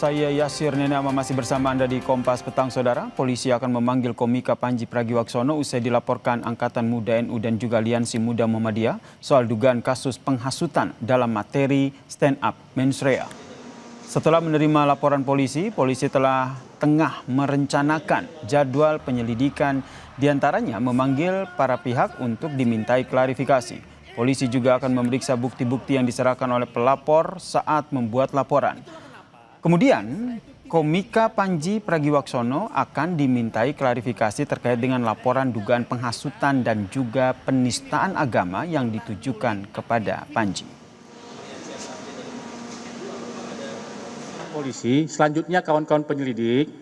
saya Yasir Nenama masih bersama Anda di Kompas Petang, Saudara. Polisi akan memanggil komika Panji Pragiwaksono usai dilaporkan Angkatan Muda NU dan juga Aliansi Muda Muhammadiyah soal dugaan kasus penghasutan dalam materi stand up mens rea. Setelah menerima laporan polisi tengah merencanakan jadwal penyelidikan, diantaranya memanggil para pihak untuk dimintai klarifikasi. Polisi juga akan memeriksa bukti-bukti yang diserahkan oleh pelapor saat membuat laporan. Kemudian, komika Panji Pragiwaksono akan dimintai klarifikasi terkait dengan laporan dugaan penghasutan dan juga penistaan agama yang ditujukan kepada Panji. Polisi, selanjutnya kawan-kawan penyelidik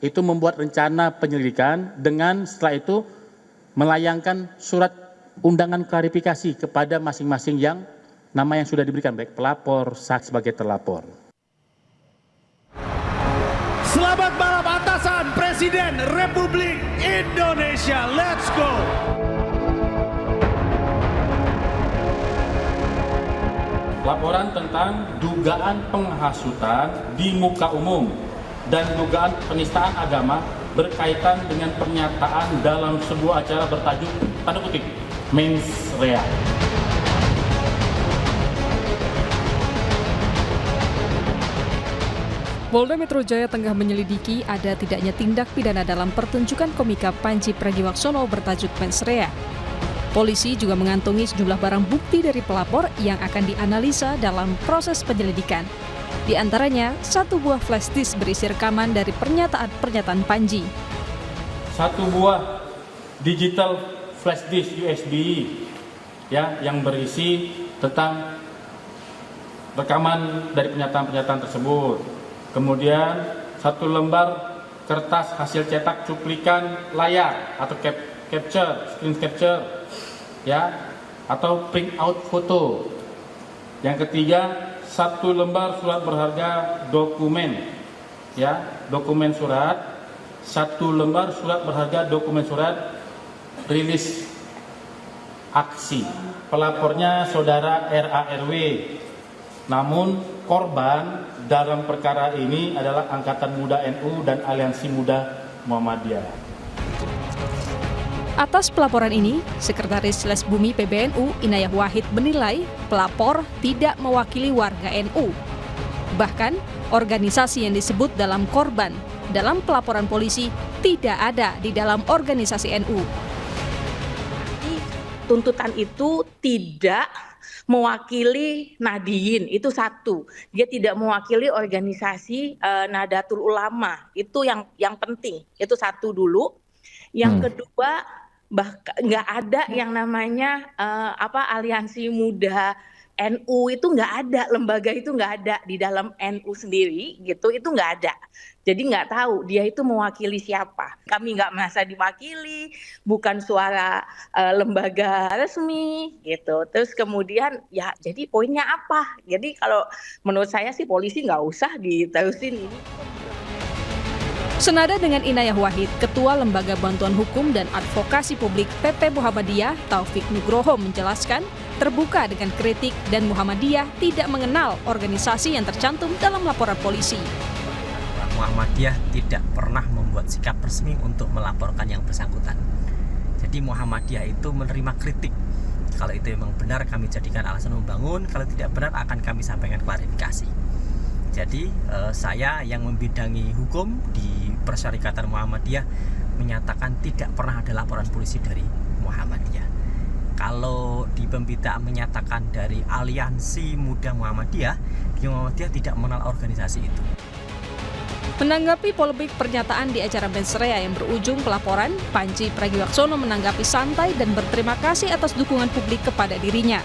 itu membuat rencana penyelidikan dengan setelah itu melayangkan surat undangan klarifikasi kepada masing-masing yang nama yang sudah diberikan, baik pelapor, saksi sebagai terlapor. Selamat malam atasan Presiden Republik Indonesia. Let's go. Laporan tentang dugaan penghasutan di muka umum dan dugaan penistaan agama berkaitan dengan pernyataan dalam sebuah acara bertajuk tanda kutip mens rea. Polda Metro Jaya tengah menyelidiki ada tidaknya tindak pidana dalam pertunjukan komika Panji Pragiwaksono bertajuk mens rea. Polisi juga mengantongi sejumlah barang bukti dari pelapor yang akan dianalisa dalam proses penyelidikan. Di antaranya, satu buah flash disk berisi rekaman dari pernyataan Panji. Satu buah digital flash disk USB yang berisi tentang rekaman dari pernyataan tersebut. Kemudian satu lembar kertas hasil cetak cuplikan layar atau screen capture atau print out foto. Yang ketiga, satu lembar surat berharga dokumen surat, satu lembar surat berharga dokumen surat rilis aksi. Pelapornya saudara RARW. Namun korban dalam perkara ini adalah Angkatan Muda NU dan Aliansi Muda Muhammadiyah. Atas pelaporan ini, Sekretaris Les Bumi PBNU Inayah Wahid menilai pelapor tidak mewakili warga NU. Bahkan, organisasi yang disebut dalam korban dalam pelaporan polisi tidak ada di dalam organisasi NU. Tuntutan itu tidak mewakili Nahdliyin, itu satu. Dia tidak mewakili organisasi Nahdlatul Ulama, itu yang penting. Itu satu dulu. Yang kedua, bahkan nggak ada yang namanya Aliansi Muda NU, itu nggak ada, lembaga itu nggak ada di dalam NU sendiri gitu, itu nggak ada. Jadi nggak tahu dia itu mewakili siapa. Kami nggak merasa diwakili, bukan suara lembaga resmi gitu. Terus kemudian ya jadi poinnya apa? Jadi kalau menurut saya sih polisi nggak usah diterusin ini. Senada dengan Inayah Wahid, Ketua Lembaga Bantuan Hukum dan Advokasi Publik PP Muhammadiyah Taufik Nugroho menjelaskan terbuka dengan kritik dan Muhammadiyah tidak mengenal organisasi yang tercantum dalam laporan polisi. Muhammadiyah tidak pernah membuat sikap resmi untuk melaporkan yang bersangkutan. Jadi Muhammadiyah itu menerima kritik. Kalau itu memang benar kami jadikan alasan membangun, kalau tidak benar akan kami sampaikan klarifikasi. Jadi saya yang membidangi hukum di Persyarikatan Muhammadiyah menyatakan tidak pernah ada laporan polisi dari Muhammadiyah. Kalau di pemberitaan menyatakan dari Aliansi Muda Muhammadiyah, Muhammadiyah tidak mengenal organisasi itu. Menanggapi polemik pernyataan di acara mens rea yang berujung pelaporan, Panji Pragiwaksono menanggapi santai dan berterima kasih atas dukungan publik kepada dirinya.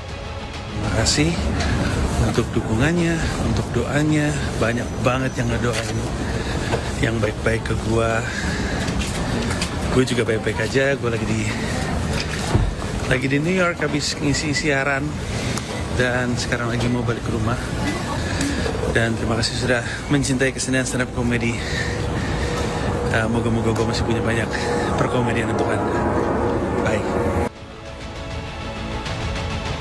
Terima kasih untuk dukungannya, untuk doanya. Banyak banget yang ngedoain yang baik-baik ke gua. Gue juga baik-baik aja. Gue lagi di New York habis ngisi siaran dan sekarang lagi mau balik ke rumah. Dan terima kasih sudah mencintai kesenian stand up comedy. Moga-moga gue masih punya banyak perkomedian untuk Anda. Bye.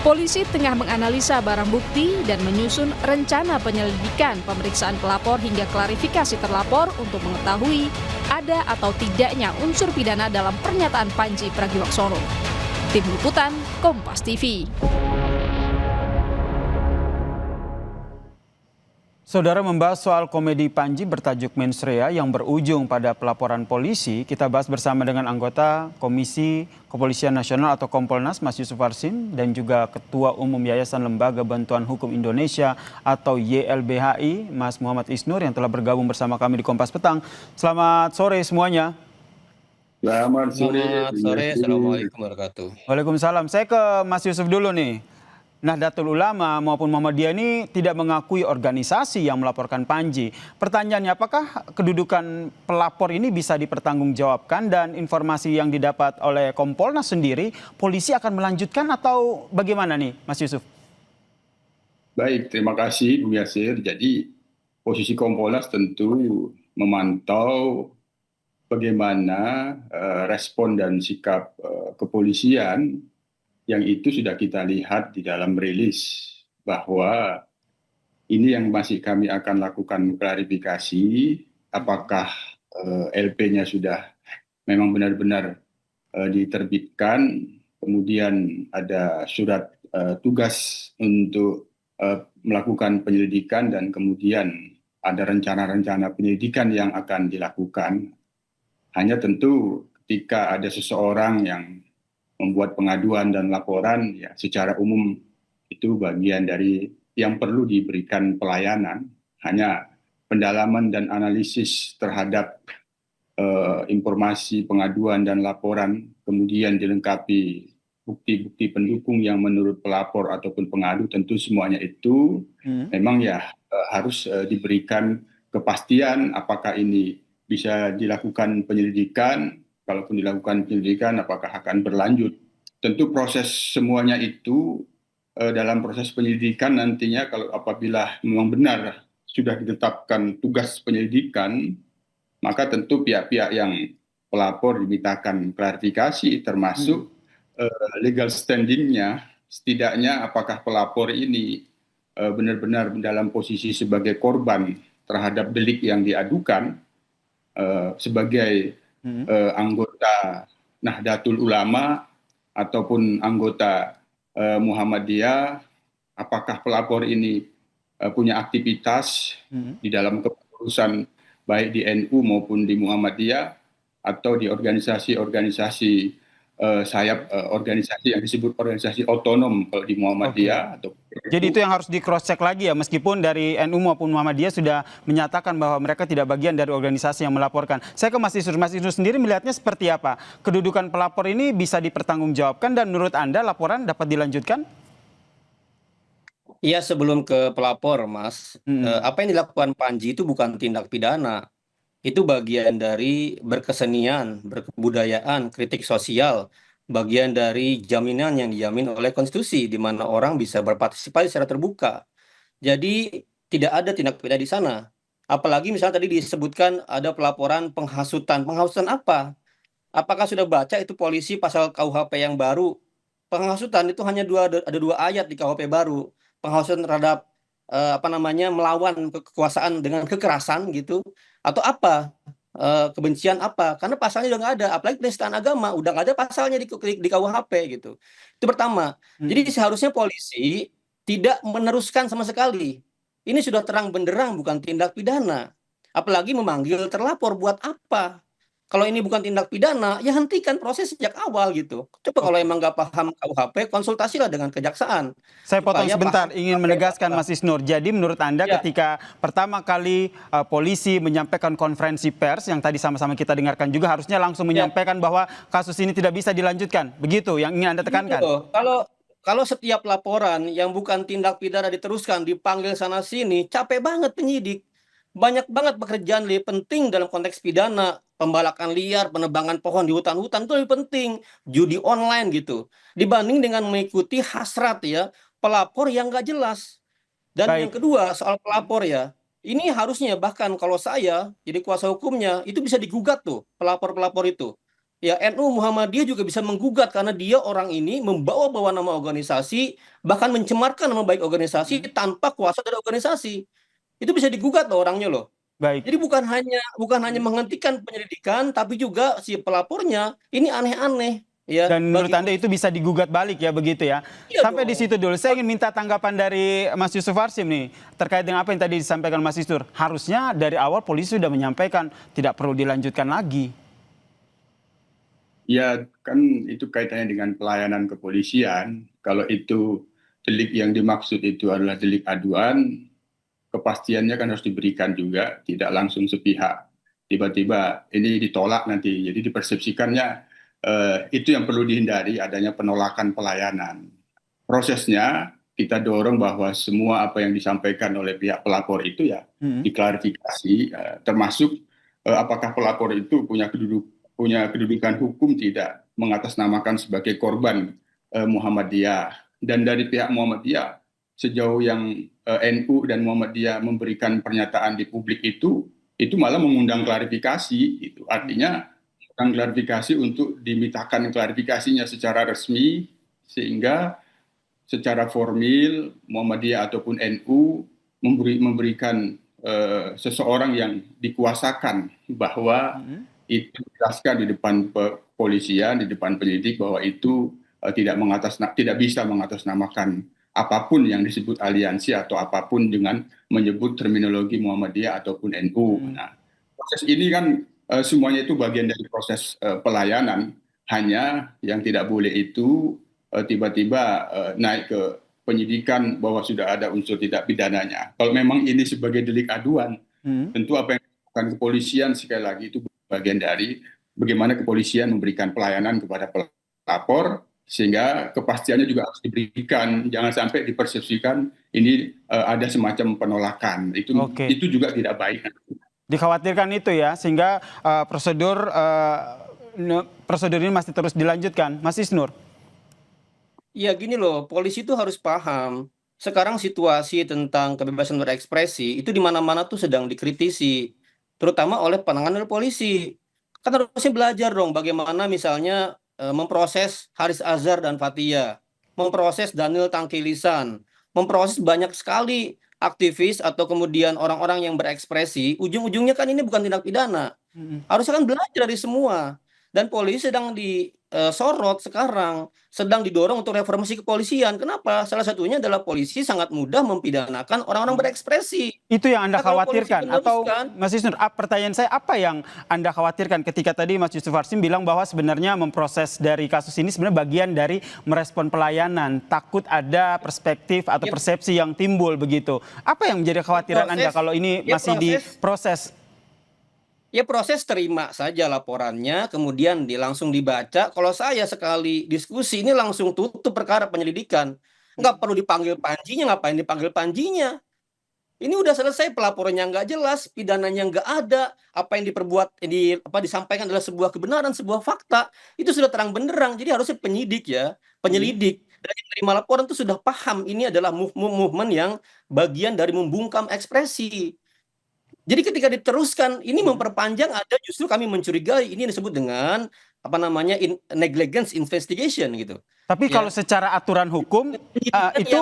Polisi tengah menganalisa barang bukti dan menyusun rencana penyelidikan pemeriksaan pelapor hingga klarifikasi terlapor untuk mengetahui ada atau tidaknya unsur pidana dalam pernyataan Panji Pragiwaksono. Tim Liputan, Kompas TV. Saudara, membahas soal komedi Panji bertajuk Mensrea yang berujung pada pelaporan polisi, kita bahas bersama dengan anggota Komisi Kepolisian Nasional atau Kompolnas, Mas Yusuf Warsim, dan juga Ketua Umum Yayasan Lembaga Bantuan Hukum Indonesia atau YLBHI, Mas Muhammad Isnur, yang telah bergabung bersama kami di Kompas Petang. Selamat sore semuanya. Selamat sore. Assalamualaikum warahmatullahi wabarakatuh. Waalaikumsalam. Saya ke Mas Yusuf dulu nih. Nahdlatul Ulama maupun Muhammadiyah ini tidak mengakui organisasi yang melaporkan Panji. Pertanyaannya, apakah kedudukan pelapor ini bisa dipertanggungjawabkan, dan informasi yang didapat oleh Kompolnas sendiri, polisi akan melanjutkan atau bagaimana nih, Mas Yusuf? Baik, terima kasih Bung Yasir. Jadi posisi Kompolnas tentu memantau bagaimana respon dan sikap kepolisian, yang itu sudah kita lihat di dalam rilis, bahwa ini yang masih kami akan lakukan klarifikasi, apakah LP-nya sudah memang benar-benar diterbitkan, kemudian ada surat tugas untuk melakukan penyelidikan, dan kemudian ada rencana-rencana penyelidikan yang akan dilakukan. Hanya tentu ketika ada seseorang yang membuat pengaduan dan laporan, ya secara umum itu bagian dari yang perlu diberikan pelayanan. Hanya pendalaman dan analisis terhadap informasi pengaduan dan laporan, kemudian dilengkapi bukti-bukti pendukung yang menurut pelapor ataupun pengadu, tentu semuanya itu memang ya harus diberikan kepastian apakah ini bisa dilakukan penyelidikan. Kalaupun dilakukan penyelidikan, apakah akan berlanjut? Tentu proses semuanya itu dalam proses penyelidikan nantinya, kalau apabila memang benar sudah ditetapkan tugas penyelidikan, maka tentu pihak-pihak yang pelapor dimintakan klarifikasi, termasuk legal standingnya, setidaknya apakah pelapor ini benar-benar dalam posisi sebagai korban terhadap delik yang diadukan, sebagai anggota Nahdlatul Ulama ataupun anggota Muhammadiyah, apakah pelapor ini punya aktivitas di dalam kepengurusan baik di NU maupun di Muhammadiyah atau di organisasi-organisasi sayap organisasi yang disebut organisasi otonom kalau di Muhammadiyah. Atau jadi itu yang harus di cross check lagi ya, meskipun dari NU maupun Muhammadiyah sudah menyatakan bahwa mereka tidak bagian dari organisasi yang melaporkan. Saya ke Mas Isnur. Mas Isnur sendiri melihatnya seperti apa? Kedudukan pelapor ini bisa dipertanggungjawabkan, dan menurut Anda laporan dapat dilanjutkan? Iya, sebelum ke pelapor, Mas, apa yang dilakukan Panji itu bukan tindak pidana. Itu bagian dari berkesenian, berkebudayaan, kritik sosial, bagian dari jaminan yang dijamin oleh konstitusi, di mana orang bisa berpartisipasi secara terbuka. Jadi tidak ada tindak pidana di sana. Apalagi misalnya tadi disebutkan ada pelaporan penghasutan. Penghasutan apa? Apakah sudah baca itu polisi pasal KUHP yang baru? Penghasutan itu hanya ada dua ayat di KUHP baru. Penghasutan terhadap melawan kekuasaan dengan kekerasan gitu, atau apa, kebencian apa, karena pasalnya udah nggak ada, apalagi penistaan agama udah nggak ada pasalnya di KUHP gitu. Itu pertama. Jadi seharusnya polisi tidak meneruskan sama sekali. Ini sudah terang benderang bukan tindak pidana, apalagi memanggil terlapor buat apa? Kalau ini bukan tindak pidana, ya hentikan proses sejak awal gitu. Coba kalau emang nggak paham KUHP, konsultasilah dengan kejaksaan. Saya potong sebentar, ingin menegaskan Mas Isnur. Jadi menurut Anda ketika pertama kali polisi menyampaikan konferensi pers, yang tadi sama-sama kita dengarkan juga, harusnya langsung menyampaikan bahwa kasus ini tidak bisa dilanjutkan. Begitu yang ingin Anda tekankan? Gitu. Kalau setiap laporan yang bukan tindak pidana diteruskan, dipanggil sana-sini, capek banget penyidik. Banyak banget pekerjaan lebih penting dalam konteks pidana, pembalakan liar, penebangan pohon di hutan-hutan itu lebih penting, judi online gitu, dibanding dengan mengikuti hasrat ya pelapor yang nggak jelas. Dan yang kedua soal pelapor ya, ini harusnya bahkan kalau saya jadi kuasa hukumnya itu bisa digugat tuh pelapor-pelapor itu. Ya, NU Muhammadiyah juga bisa menggugat karena dia orang ini membawa-bawa nama organisasi, bahkan mencemarkan nama baik organisasi tanpa kuasa dari organisasi. Itu bisa digugat loh orangnya loh. Baik. Jadi bukan hanya menghentikan penyelidikan, tapi juga si pelapornya ini aneh-aneh ya. Dan menurut Bagi Anda itu bisa digugat balik ya begitu ya. Iya Sampai di dong. situ dulu. Saya ingin minta tanggapan dari Mas Yusuf Warsim nih terkait dengan apa yang tadi disampaikan Mas Isnur. Harusnya dari awal polisi sudah menyampaikan tidak perlu dilanjutkan lagi. Ya, kan itu kaitannya dengan pelayanan kepolisian. Kalau itu delik yang dimaksud itu adalah delik aduan, kepastiannya kan harus diberikan juga, tidak langsung sepihak. Tiba-tiba ini ditolak nanti, jadi dipersepsikannya itu yang perlu dihindari, adanya penolakan pelayanan. Prosesnya kita dorong bahwa semua apa yang disampaikan oleh pihak pelapor itu ya diklarifikasi, termasuk apakah pelapor itu punya kedudukan hukum tidak, mengatasnamakan sebagai korban Muhammadiyah. Dan dari pihak Muhammadiyah, sejauh yang NU dan Muhammadiyah memberikan pernyataan di publik itu malah mengundang klarifikasi. Itu artinya mengundang klarifikasi untuk dimintakan klarifikasinya secara resmi, sehingga secara formil Muhammadiyah ataupun NU memberikan seseorang yang dikuasakan bahwa itu dijelaskan di depan kepolisian, di depan penyidik bahwa itu tidak bisa mengatasnamakan apapun yang disebut aliansi atau apapun dengan menyebut terminologi Muhammadiyah ataupun NU. Nah, proses ini kan semuanya itu bagian dari proses pelayanan. Hanya yang tidak boleh itu tiba-tiba naik ke penyidikan bahwa sudah ada unsur tidak pidananya. Kalau memang ini sebagai delik aduan, tentu apa yang dilakukan kepolisian sekali lagi itu bagian dari bagaimana kepolisian memberikan pelayanan kepada pelapor, sehingga kepastiannya juga harus diberikan. Jangan sampai dipersepsikan ini ada semacam penolakan. Itu juga tidak baik. Dikhawatirkan itu ya, sehingga prosedur ini masih terus dilanjutkan. Mas Isnur. Ya gini loh, polisi itu harus paham. Sekarang situasi tentang kebebasan berekspresi itu di mana-mana tuh sedang dikritisi, terutama oleh penanganan polisi. Kan harusnya belajar dong bagaimana misalnya memproses Haris Azhar dan Fathia, memproses Daniel Tangkilisan, memproses banyak sekali aktivis atau kemudian orang-orang yang berekspresi. Ujung-ujungnya kan ini bukan tindak pidana. Harusnya kan belajar dari semua. Dan polisi sedang disorot sekarang, sedang didorong untuk reformasi kepolisian. Kenapa? Salah satunya adalah polisi sangat mudah mempidanakan orang-orang berekspresi. Itu yang Anda Nah, kalau khawatirkan polisi atau meneruskan, Mas Isnur, pertanyaan saya apa yang Anda khawatirkan ketika tadi Mas Yusuf Warsim bilang bahwa sebenarnya memproses dari kasus ini sebenarnya bagian dari merespon pelayanan, takut ada perspektif atau persepsi yang timbul begitu. Apa yang menjadi kekhawatiran Anda kalau ini masih diproses? Ya proses terima saja laporannya, kemudian langsung dibaca. Kalau saya sekali diskusi ini langsung tutup perkara penyelidikan. Nggak perlu dipanggil panjinya, ngapain dipanggil panjinya? Ini udah selesai, pelaporannya nggak jelas, pidananya nggak ada, apa yang disampaikan adalah sebuah kebenaran, sebuah fakta. Itu sudah terang benderang, jadi harusnya penyelidik dan yang terima laporan itu sudah paham ini adalah movement yang bagian dari membungkam ekspresi. Jadi ketika diteruskan ini memperpanjang, ada justru kami mencurigai ini disebut dengan negligence investigation gitu. Tapi kalau secara aturan hukum itu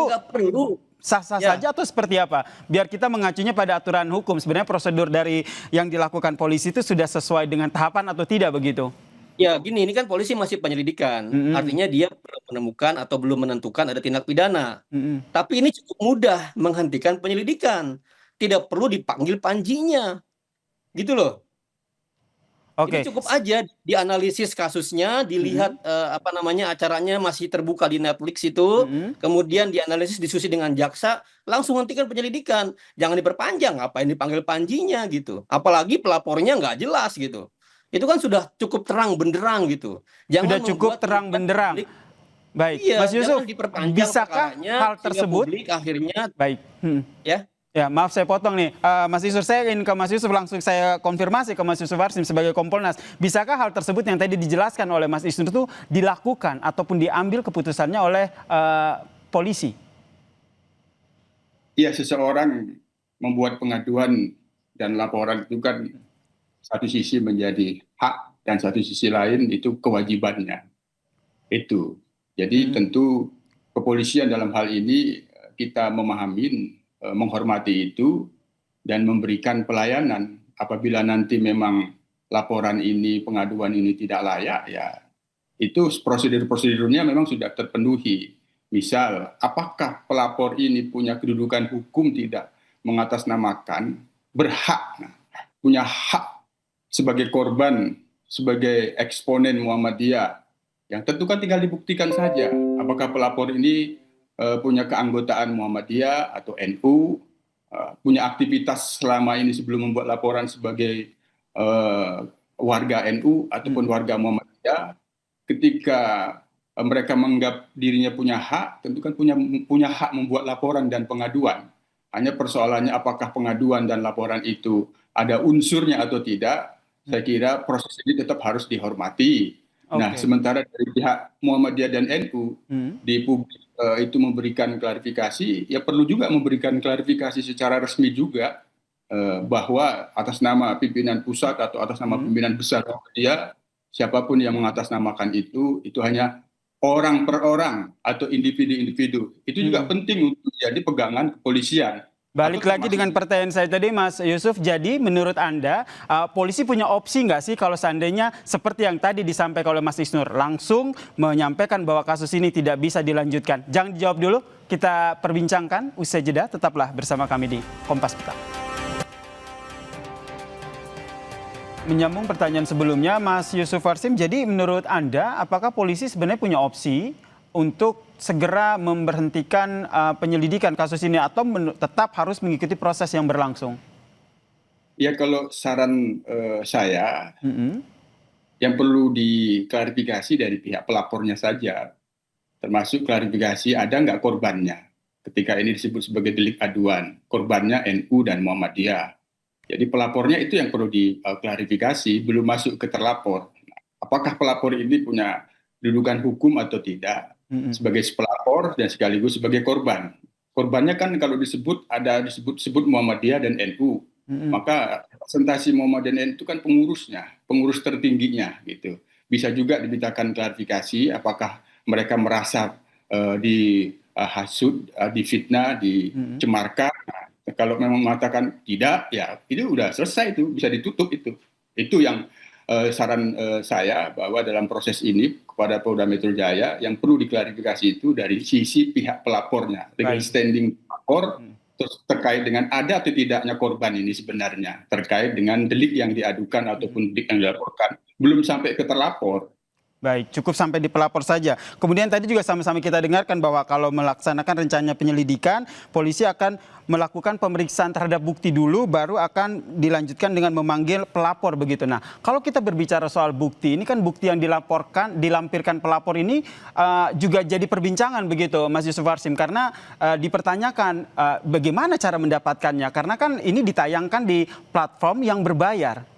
sah-sah saja atau seperti apa? Biar kita mengacunya pada aturan hukum. Sebenarnya prosedur dari yang dilakukan polisi itu sudah sesuai dengan tahapan atau tidak begitu? Ya gini, ini kan polisi masih penyelidikan. Artinya dia belum menemukan atau belum menentukan ada tindak pidana. Tapi ini cukup mudah menghentikan penyelidikan. Tidak perlu dipanggil panjinya, gitu loh. Jadi cukup aja dianalisis kasusnya, dilihat acaranya masih terbuka di Netflix itu, kemudian dianalisis, diskusi dengan jaksa, langsung hentikan penyelidikan. Jangan diperpanjang, ngapain dipanggil panjinya gitu. Apalagi pelapornya nggak jelas gitu. Itu kan sudah cukup terang benderang gitu. Sudah cukup terang benderang. Baik, iya, Mas Yusuf, bisakah hal tersebut akhirnya Ya, maaf saya potong nih, Mas Isnur, saya ingin ke Mas Yusuf, langsung saya konfirmasi ke Mas Yusuf Warsim sebagai Kompolnas. Bisakah hal tersebut yang tadi dijelaskan oleh Mas Isnur itu dilakukan ataupun diambil keputusannya oleh polisi? Iya, seseorang membuat pengaduan dan laporan itu kan satu sisi menjadi hak dan satu sisi lain itu kewajibannya. Itu. Jadi tentu kepolisian dalam hal ini kita memahami, menghormati itu dan memberikan pelayanan. Apabila nanti memang laporan ini, pengaduan ini tidak layak, ya itu prosedur-prosedurnya memang sudah terpenuhi. Misal, apakah pelapor ini punya kedudukan hukum tidak mengatasnamakan, punya hak sebagai korban, sebagai eksponen Muhammadiyah, yang tentu kan tinggal dibuktikan saja apakah pelapor ini punya keanggotaan Muhammadiyah atau NU, punya aktivitas selama ini sebelum membuat laporan sebagai warga NU ataupun warga Muhammadiyah. Ketika mereka menganggap dirinya punya hak, tentu kan punya hak membuat laporan dan pengaduan. Hanya persoalannya apakah pengaduan dan laporan itu ada unsurnya atau tidak. Saya kira proses ini tetap harus dihormati. Nah, sementara dari pihak Muhammadiyah dan NU di publik itu memberikan klarifikasi, ya perlu juga memberikan klarifikasi secara resmi juga bahwa atas nama pimpinan pusat atau atas nama pimpinan besar Muhammadiyah, siapapun yang mengatasnamakan itu hanya orang per orang atau individu-individu. Itu juga penting untuk jadi pegangan kepolisian. Balik lagi dengan pertanyaan saya tadi, Mas Yusuf. Jadi menurut Anda, polisi punya opsi nggak sih kalau seandainya seperti yang tadi disampaikan oleh Mas Isnur, langsung menyampaikan bahwa kasus ini tidak bisa dilanjutkan? Jangan dijawab dulu, kita perbincangkan usai jeda. Tetaplah bersama kami di Kompas Petang. Menyambung pertanyaan sebelumnya, Mas Yusuf Warsim, jadi menurut Anda, apakah polisi sebenarnya punya opsi untuk segera memberhentikan penyelidikan kasus ini atau tetap harus mengikuti proses yang berlangsung? Ya, kalau saran saya, yang perlu diklarifikasi dari pihak pelapornya saja, termasuk klarifikasi ada nggak korbannya ketika ini disebut sebagai delik aduan, korbannya NU dan Muhammadiyah. Jadi pelapornya itu yang perlu diklarifikasi, belum masuk ke terlapor. Apakah pelapor ini punya kedudukan hukum atau tidak sebagai pelapor dan sekaligus sebagai korban. Korbannya kan kalau disebut Muhammadiyah dan NU, maka representasi Muhammadiyah dan NU itu kan pengurusnya, pengurus tertingginya gitu. Bisa juga dimintakan klarifikasi apakah mereka merasa dihasut, difitnah, dicemarkan. Kalau memang mengatakan tidak, ya itu udah selesai, itu bisa ditutup itu. Itu yang saran saya bahwa dalam proses ini kepada Polda Metro Jaya yang perlu diklarifikasi itu dari sisi pihak pelapornya, legal standing pelapor, terus terkait dengan ada atau tidaknya korban ini sebenarnya, terkait dengan delik yang diadukan ataupun delik yang dilaporkan, belum sampai ke terlapor. Baik, cukup sampai di pelapor saja. Kemudian tadi juga sama-sama kita dengarkan bahwa kalau melaksanakan rencana penyelidikan, polisi akan melakukan pemeriksaan terhadap bukti dulu, baru akan dilanjutkan dengan memanggil pelapor begitu. Nah, kalau kita berbicara soal bukti, ini kan bukti yang dilampirkan pelapor ini juga jadi perbincangan begitu, Mas Yusuf Warsim, karena dipertanyakan bagaimana cara mendapatkannya, karena kan ini ditayangkan di platform yang berbayar.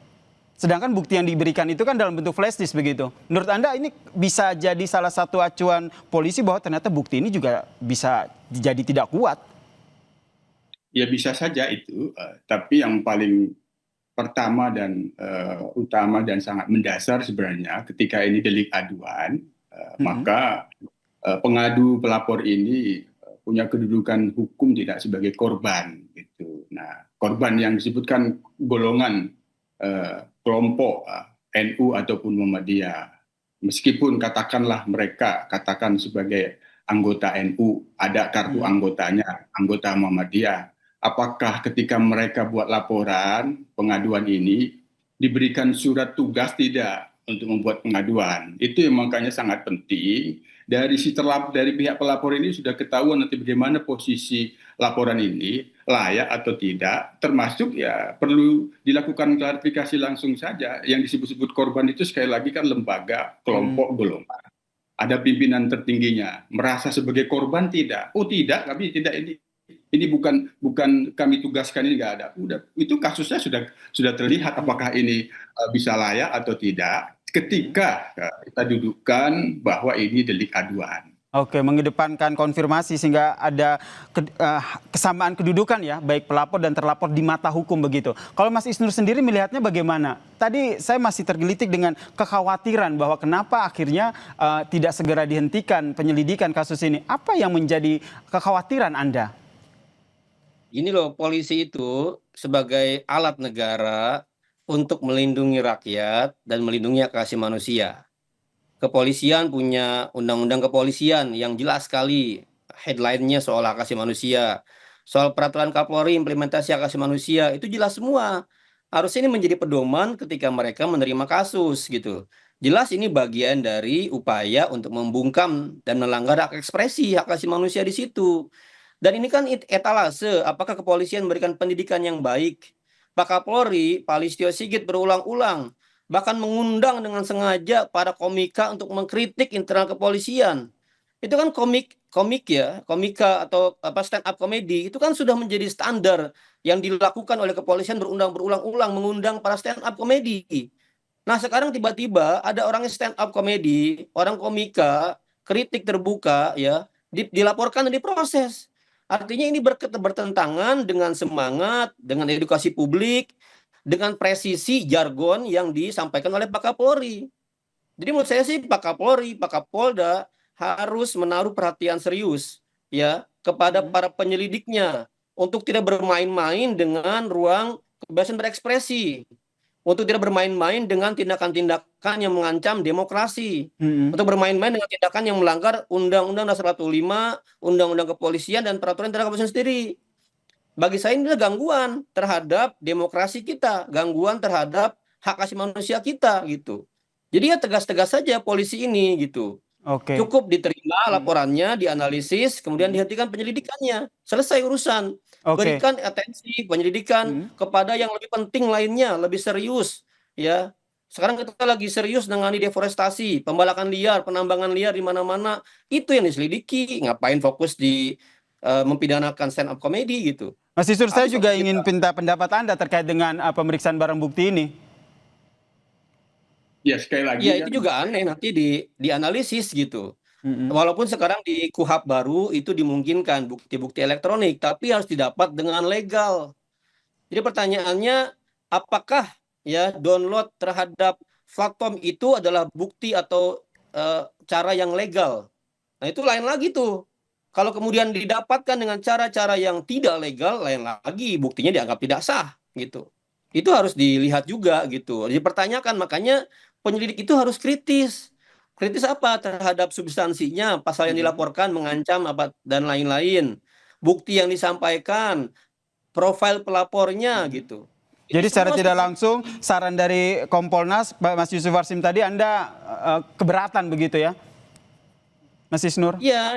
Sedangkan bukti yang diberikan itu kan dalam bentuk flash disk begitu. Menurut Anda ini bisa jadi salah satu acuan polisi bahwa ternyata bukti ini juga bisa jadi tidak kuat? Ya bisa saja itu, tapi yang paling pertama dan utama dan sangat mendasar sebenarnya ketika ini delik aduan, maka pengadu pelapor ini punya kedudukan hukum tidak sebagai korban gitu. Nah, korban yang disebutkan golongan kelompok NU ataupun Muhammadiyah, meskipun katakanlah mereka katakan sebagai anggota NU, ada kartu anggotanya, anggota Muhammadiyah, apakah ketika mereka buat laporan pengaduan ini diberikan surat tugas tidak untuk membuat pengaduan? Itu yang makanya sangat penting. Dari pihak pelapor ini sudah ketahuan nanti bagaimana posisi laporan ini, layak atau tidak, termasuk ya perlu dilakukan klarifikasi langsung saja. Yang disebut-sebut korban itu sekali lagi kan lembaga, kelompok, golongan. Ada pimpinan tertingginya, merasa sebagai korban tidak? Oh tidak, kami tidak, ini bukan kami tugaskan, ini nggak ada. Udah, itu kasusnya sudah terlihat apakah ini bisa layak atau tidak ketika kita dudukkan bahwa ini delik aduan. Oke, mengedepankan konfirmasi sehingga ada kesamaan kedudukan ya, baik pelapor dan terlapor di mata hukum begitu. Kalau Mas Isnur sendiri melihatnya bagaimana? Tadi saya masih tergelitik dengan kekhawatiran bahwa kenapa akhirnya tidak segera dihentikan penyelidikan kasus ini. Apa yang menjadi kekhawatiran Anda? Ini loh, polisi itu sebagai alat negara untuk melindungi rakyat dan melindungi hak asasi manusia. Kepolisian punya undang-undang kepolisian yang jelas sekali headline-nya soal hak asasi manusia. Soal peraturan Kapolri implementasi hak asasi manusia itu jelas semua. Harusnya ini menjadi pedoman ketika mereka menerima kasus gitu. Jelas ini bagian dari upaya untuk membungkam dan melanggar hak ekspresi hak asasi manusia di situ. Dan ini kan etalase, apakah kepolisian memberikan pendidikan yang baik? Pak Kapolri, Pak Listio Sigit berulang-ulang bahkan mengundang dengan sengaja para komika untuk mengkritik internal kepolisian. Itu kan komika atau stand up comedy itu kan sudah menjadi standar yang dilakukan oleh kepolisian berulang-ulang mengundang para stand up comedy. Nah, sekarang tiba-tiba ada orang stand up comedy, orang komika, kritik terbuka ya, dilaporkan dan diproses. Artinya ini bertentangan dengan semangat, dengan edukasi publik, dengan presisi jargon yang disampaikan oleh Pak Kapolri. Jadi menurut saya sih Pak Kapolri, Pak Kapolda harus menaruh perhatian serius ya kepada para penyelidiknya untuk tidak bermain-main dengan ruang kebebasan berekspresi, untuk tidak bermain-main dengan tindakan-tindakan yang mengancam demokrasi, untuk bermain-main dengan tindakan yang melanggar Undang-Undang Dasar 45, Undang-Undang Kepolisian dan Peraturan Tentang Kepolisian sendiri. Bagi saya ini adalah gangguan terhadap demokrasi kita, gangguan terhadap hak asasi manusia kita gitu. Jadi ya tegas-tegas saja polisi ini gitu. Oke. Cukup diterima laporannya, dianalisis, kemudian dihentikan penyelidikannya. Selesai urusan. Berikan atensi penyelidikan kepada yang lebih penting lainnya, lebih serius ya. Sekarang kita lagi serius menangani deforestasi, pembalakan liar, penambangan liar di mana-mana. Itu yang diselidiki, ngapain fokus di mempidanakan stand up comedy gitu. Mas Isnur, saya juga ingin minta pendapat Anda terkait dengan pemeriksaan barang bukti ini. Ya, sekali lagi. Ya, itu juga aneh, nanti dianalisis gitu. Walaupun sekarang di KUHP baru itu dimungkinkan bukti-bukti elektronik, tapi harus didapat dengan legal. Jadi pertanyaannya, apakah ya download terhadap platform itu adalah bukti atau cara yang legal? Nah, itu lain lagi tuh. Kalau kemudian didapatkan dengan cara-cara yang tidak legal, lain lagi buktinya dianggap tidak sah gitu. Itu harus dilihat juga gitu. Dipertanyakan, makanya penyelidik itu harus kritis. Kritis apa? Terhadap substansinya, pasal yang dilaporkan mengancam apa dan lain-lain. Bukti yang disampaikan, profil pelapornya gitu. Jadi secara tidak langsung saran dari Kompolnas, Mas Yusuf Warsim tadi Anda keberatan begitu ya, Mas Isnur? Iya.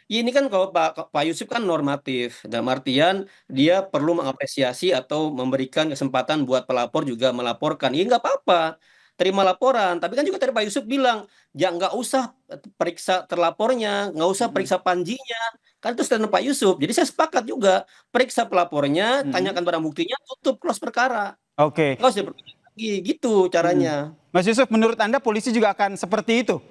Ini kan kalau Pak Yusuf kan normatif, dalam artian dia perlu mengapresiasi atau memberikan kesempatan buat pelapor juga melaporkan. Ya nggak apa-apa, terima laporan. Tapi kan juga tadi Pak Yusuf bilang, ya nggak usah periksa terlapornya, nggak usah periksa panjinya. Kan itu statement Pak Yusuf. Jadi saya sepakat juga, periksa pelapornya, tanyakan barang buktinya, tutup, close perkara. Oke. Nggak usah berpikir lagi, gitu caranya. Mas Yusuf, menurut Anda polisi juga akan seperti itu?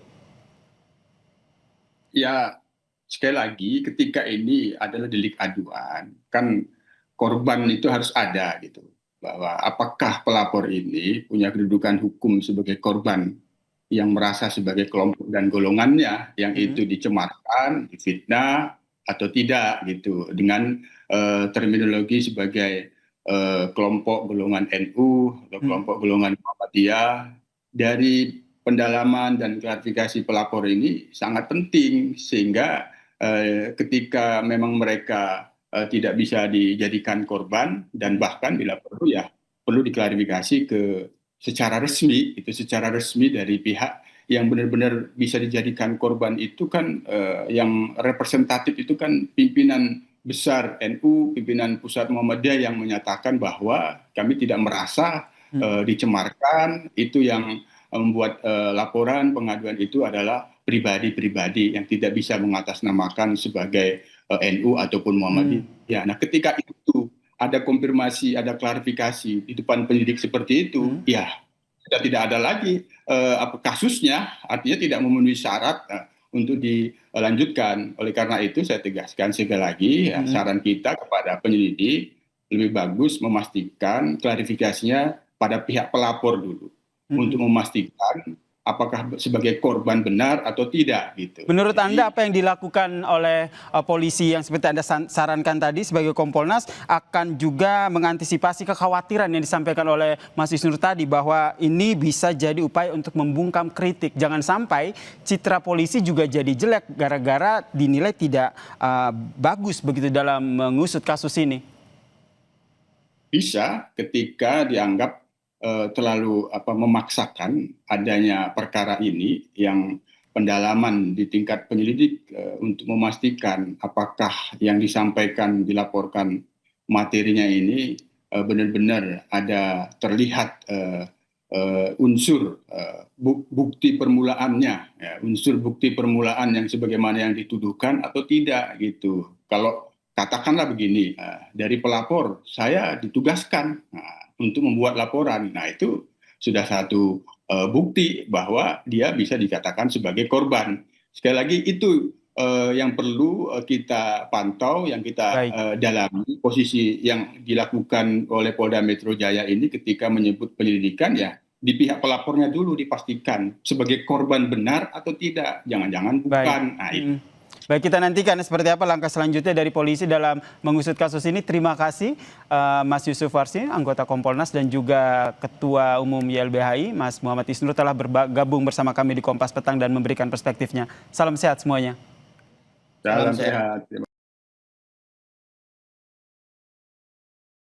Ya, sekali lagi, ketika ini adalah delik aduan, kan korban itu harus ada gitu. Bahwa apakah pelapor ini punya kedudukan hukum sebagai korban yang merasa sebagai kelompok dan golongannya yang itu dicemarkan, difitnah atau tidak gitu. Dengan terminologi sebagai kelompok golongan NU atau kelompok golongan Muhammadiyah. Dari pendalaman dan klarifikasi pelapor ini sangat penting sehingga ketika memang mereka tidak bisa dijadikan korban dan bahkan bila perlu ya perlu diklarifikasi secara resmi dari pihak yang benar-benar bisa dijadikan korban itu kan yang representatif itu kan pimpinan besar NU, pimpinan pusat Muhammadiyah yang menyatakan bahwa kami tidak merasa dicemarkan, itu yang membuat laporan pengaduan itu adalah pribadi-pribadi yang tidak bisa mengatasnamakan sebagai NU ataupun Muhammadiyah. Nah, ketika itu ada konfirmasi, ada klarifikasi di depan penyidik seperti itu, ya sudah tidak ada lagi kasusnya, artinya tidak memenuhi syarat untuk dilanjutkan. Oleh karena itu saya tegaskan sekali lagi, ya, saran kita kepada penyelidik lebih bagus memastikan klarifikasinya pada pihak pelapor dulu untuk memastikan apakah sebagai korban benar atau tidak gitu. Menurut Anda apa yang dilakukan oleh polisi yang seperti Anda sarankan tadi sebagai Kompolnas akan juga mengantisipasi kekhawatiran yang disampaikan oleh Mas Isnur tadi bahwa ini bisa jadi upaya untuk membungkam kritik. Jangan sampai citra polisi juga jadi jelek gara-gara dinilai tidak bagus begitu dalam mengusut kasus ini. Bisa ketika dianggap terlalu memaksakan adanya perkara ini yang pendalaman di tingkat penyelidik untuk memastikan apakah yang disampaikan dilaporkan materinya ini benar-benar ada terlihat unsur bukti permulaannya, ya, unsur bukti permulaan yang sebagaimana yang dituduhkan atau tidak gitu. Kalau katakanlah begini, dari pelapor saya ditugaskan untuk membuat laporan. Nah, itu sudah satu bukti bahwa dia bisa dikatakan sebagai korban. Sekali lagi itu yang perlu kita pantau, yang kita dalami. Posisi yang dilakukan oleh Polda Metro Jaya ini ketika menyebut penyelidikan, ya di pihak pelapornya dulu dipastikan sebagai korban benar atau tidak. Jangan-jangan bukan. Nah, itu. Baik, kita nantikan seperti apa langkah selanjutnya dari polisi dalam mengusut kasus ini. Terima kasih Mas Yusuf Warsi, anggota Kompolnas, dan juga Ketua Umum YLBHI, Mas Muhammad Isnur, telah bergabung bersama kami di Kompas Petang dan memberikan perspektifnya. Salam sehat semuanya. Salam sehat.